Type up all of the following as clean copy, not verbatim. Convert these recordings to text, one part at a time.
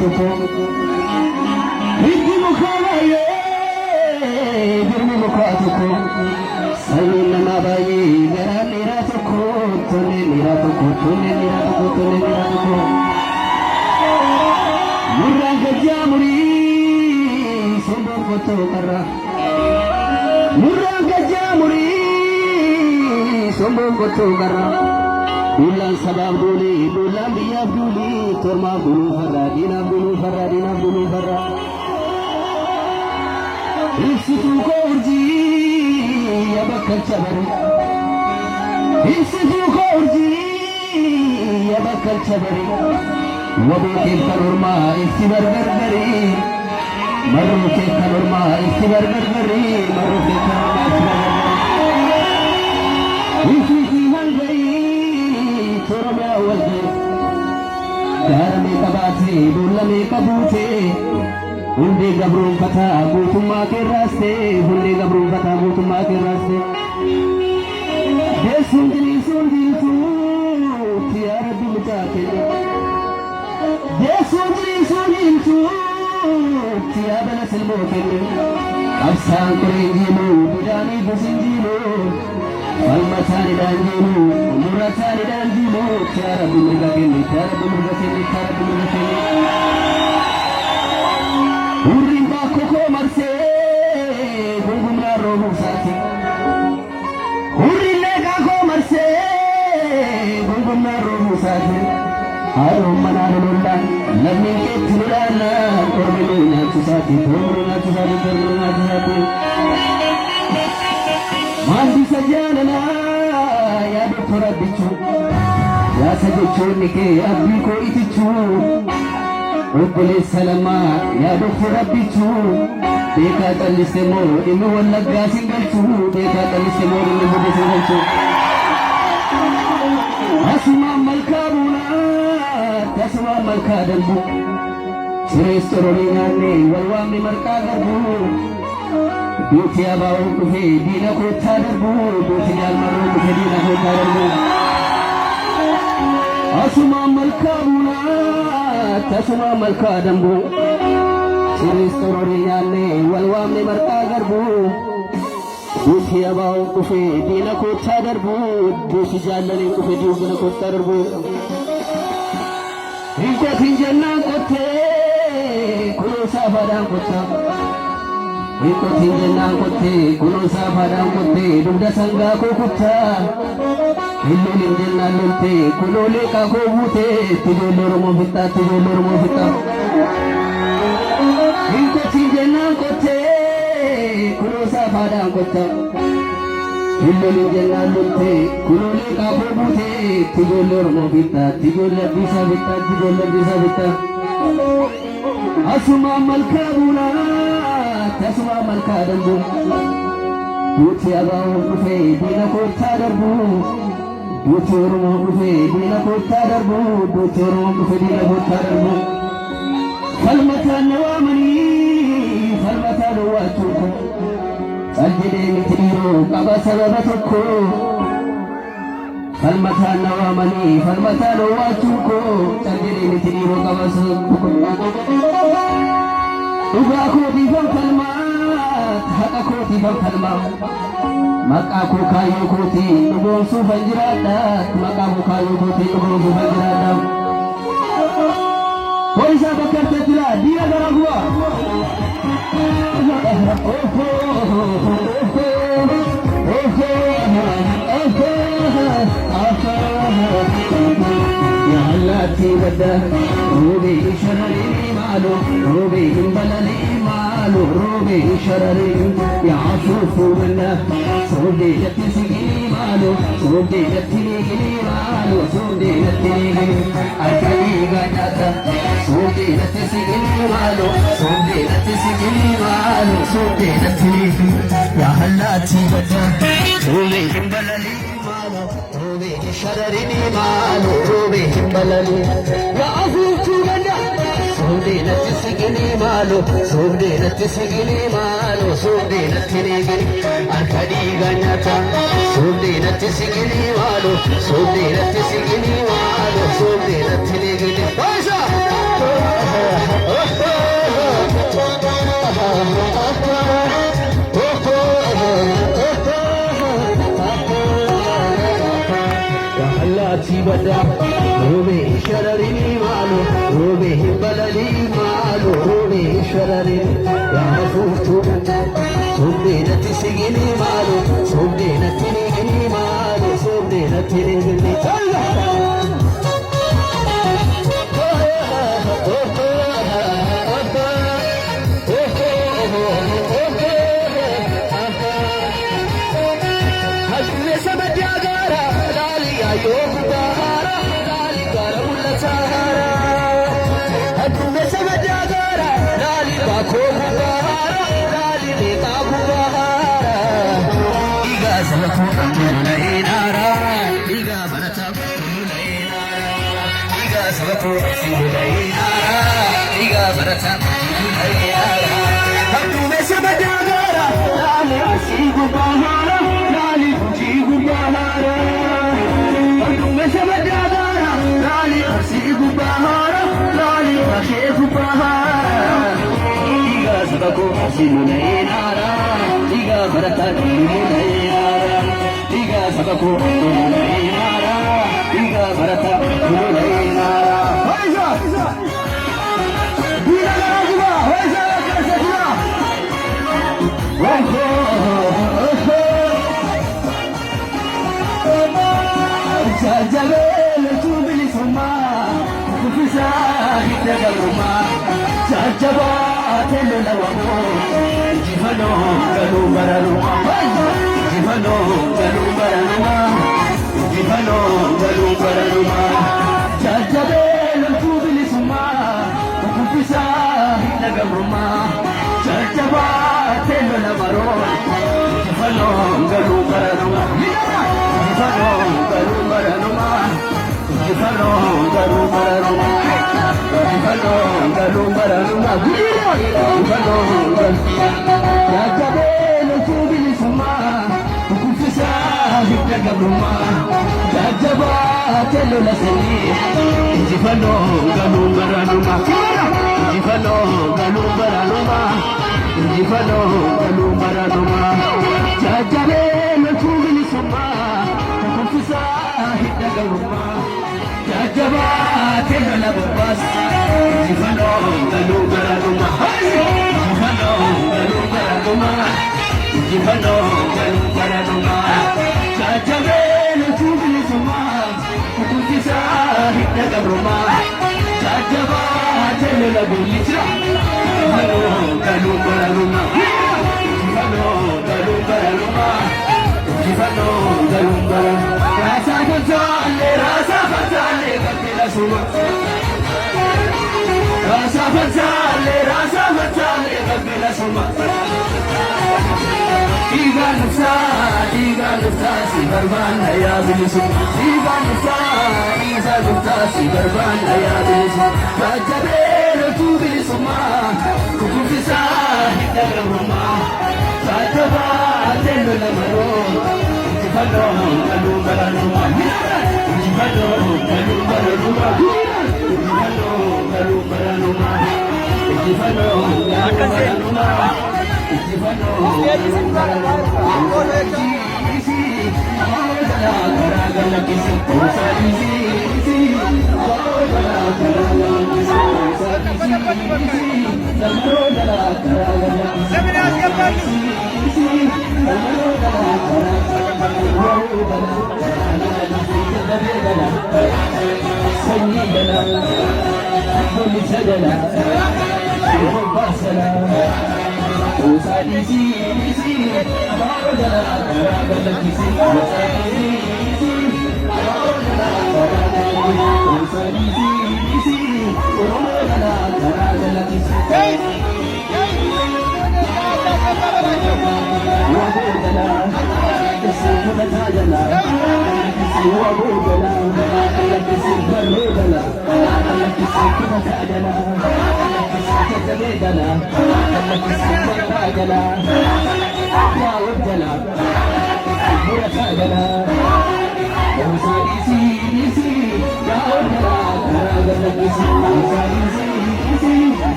mukaatuko itti mukaamaye birni mukaatuko sanyiin namaa baay'ee garaan dhiiraa tokko tolleen dhiiraa tokko tolleen dhiiraa tokko tolleen dhiiraa tokko murraan gajjaa murii somboon qottoo qarra murraan gajjaa murii somboon qottoo qarra duulaan sabaaf duulii duulaan biyyaaf duulii tormaaf duuluu farraa diinaaf duuluu farraa diinaaf duuluu farraa ibsituu koo urjii yabakkalcha bari ibsituu koo urjii yabakkalcha bari waboo keessa normaa ibsi barbarbari marroo keessa normaa ibsi barbarbari marroo keessa normaa ibsi barbarbari ibsitii hangarii Oromiyaa walga'e gaara meeqa baatee boolla meeqa buutee hundee gabroonfataa guutummaa keerraastee hundee gabroonfataa guutummaa keerraastee deessuun diriirsuun diimtuutti yaa rabbi mucaa keenya deessuun diriirsuun diimtuutti yaa bala silmoo keenya qabsaan qoreen jiimuu bidaanii busin jiimuu falmataan idaan jiimuu murataan idaan jiimuu yaa rabbi mirga keenya yaa rabbi mirga keenya yaa rabbi mirga keenya Urrin bakko koo marsee gungumnaa roobuu saati Urrin leeqaa koo marsee gungumnaa roobuu saati Haadhoon manaa lolollaan lammiin keetti lolaannaa Ormi nyaachuu saati Ormi nyaachuu saati Ormi nyaachuu saati Maandisa jaalalaa yaa doktor abbichuu Yaasa jechoonni kee abbii koo itichuu Obboleessa lamaa yaa doktor abbichuu beekaa calliste moo dhimmi wallaggaa sin galchuu beekaa calliste moo dhimmi hojii sin galchuu asumaan malkaa buunaa tasumaan malkaa dambuu sirees xororii nyaannee wal waamne marqaa garbuu duuti abaa'uun dhufee diina koottaa darbuu duuti jaalmarroon dhufe diina koottaa darbuu asumaan malkaa buunaa tasumaan malkaa dambuu sirees xororii nyaannee wal waamne marqaa garbuu duuti abaa'uun dhufe diina koottaa darbuu duuti jaallaniin dhufe diina koottaa darbuu hin qotin jennaan qottee kunoo saafaadhaan qottaa hin qotin jennaan qottee kunoo saafaadhaan qottee dugda sangaa koo kuttaa Illoon hin jennaan loltee kunoo leeqaa koo buutee ijoollee Oromoo fixxaa ijoollee Oromoo fixxaa hin qotin jennaan qottee kunoo saafaadhaan qottaa Illoon hin jennaan loltee kunoo leeqaa koo buutee ijoollee Oromoo fixxaa ijoollee abbiisaa fixxaa ijoollee abbiisaa fixxaa asumaan malkaa buunaa tasumaan malkaa dambuu duuti abaa'uun dhufee diina koottaa darbuu duuti Oromoo dhufee diina koottaa darbuu duuti Oromoo dhufee diina koottaa darbuu falmataan na waamanii falmataan waachuu koo cal jedhee miti dhiiroo qaba sababa tokko falmataan na waamanii falmataan waachuu koo cal jedhee miti dhiiroo qaba sababa tokko dhugaa kootiifan falmaa haqa kootiifan falmaa maqaa koo kaayyoo kootii dhugoomsuufan jiraadha maqaa koo kaayyoo kootii dhugoomsuufan jiraadha Poisa bakka jira diina gara bu'a Ya Allah tibada robe sharari malu robe balali malu robe sharari ya afufu minna sode jatisi malu sode jatini malu sode jatini akali gajata sode jatisi malu sode jatisi malu sode jatini ya Allah tibada robe balali robe sharari malu robe balali ya afufu minna sode jatisi malu sode jatisi malu sode jatini akali gajata sode jatisi malu sode jatisi malu sode jatini Paisa Ati bada, robe sharari malu, robe balali malu, robe sharari ya futu. Sobe nati sigini malu, sobe nati sigini malu, sobe nati sigini malu.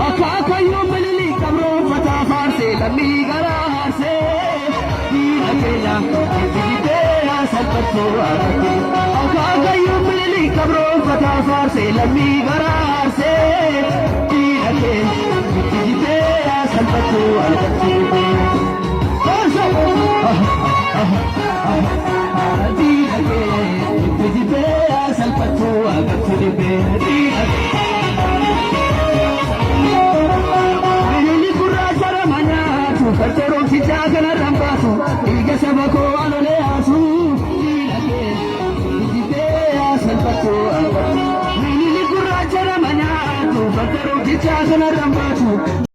akaakayyuu mililik qabroon fataa faarsee lammii garaarsee diina keenya itti salphachuu argate akaakayyuu mililik qabroon fataa faarsee lammii garaarsee diina keenya itti salphachuu argate diina keenya itti salphachuu argate Kaltoro kita kana rambasu, iga sabako alole asu, ilake, ijite asalpatu alba. Nini kurajara manya, kaltoro kita kana rambasu.